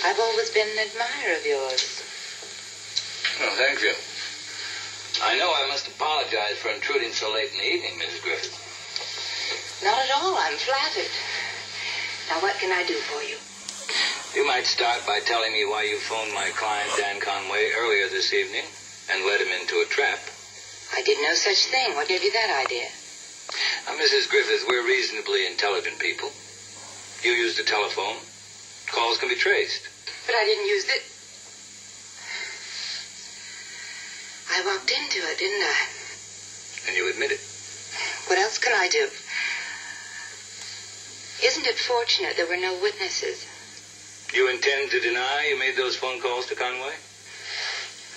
I've always been an admirer of yours. Well, thank you. I know I must apologize for intruding so late in the evening, Mrs. Griffith. Not at all. I'm flattered. Now, what can I do for you? You might start by telling me why you phoned my client, Dan Conway, earlier this evening and led him into a trap. I did no such thing. What gave you that idea? Now, Mrs. Griffith, we're reasonably intelligent people. You used a telephone. Calls can be traced. But I didn't use it. I walked into it, didn't I? And you admit it. What else can I do? Isn't it fortunate there were no witnesses? You intend to deny you made those phone calls to Conway?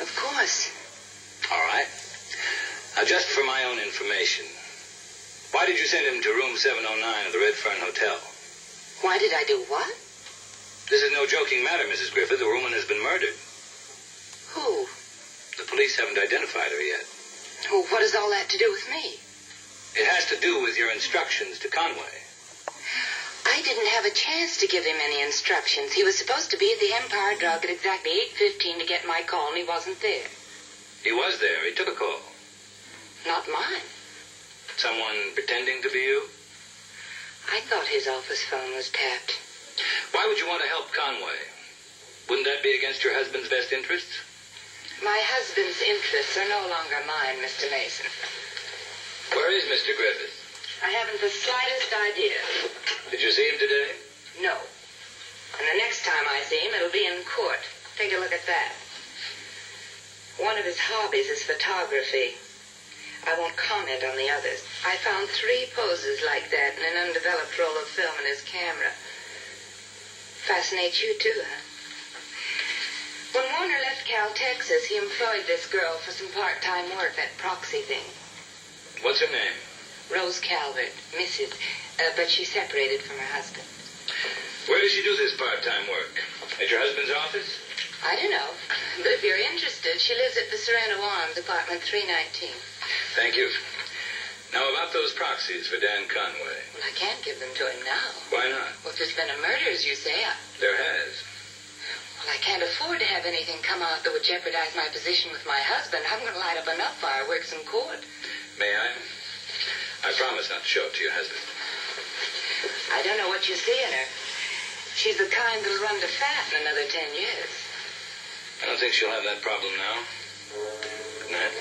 Of course. All right. Now, just for my own information, why did you send him to room 709 of the Red Fern Hotel? Why did I do what? This is no joking matter, Mrs. Griffith. The woman has been murdered. Who? The police haven't identified her yet. Well, what has all that to do with me? It has to do with your instructions to Conway. I didn't have a chance to give him any instructions. He was supposed to be at the Empire Drug at exactly 8:15 to get my call, and he wasn't there. He was there. He took a call. Not mine. Someone pretending to be you? I thought his office phone was tapped. Why would you want to help Conway? Wouldn't that be against your husband's best interests? My husband's interests are no longer mine, Mr. Mason. Where is Mr. Griffith? I haven't the slightest idea. Did you see him today? No. And the next time I see him, it'll be in court. Take a look at that. One of his hobbies is photography. I won't comment on the others. I found 3 poses like that in an undeveloped roll of film in his camera. Fascinates you too, huh? When Warner left Cal, Texas, he employed this girl for some part-time work, that proxy thing. What's her name? Rose Calvert, Mrs., but she separated from her husband. Where does she do this part-time work? At your husband's office? I don't know, but if you're interested, she lives at the Sereno Arms, apartment 319. Thank you. Now, about those proxies for Dan Conway. Well, I can't give them to him now. Why not? Well, if there's been a murder, as you say, There has. Well, I can't afford to have anything come out that would jeopardize my position with my husband. I'm going to light up enough fireworks in court. May I? I promise not to show it to your husband. I don't know what you see in her. She's the kind that'll run to fat in another 10 years. I don't think she'll have that problem now. Good night.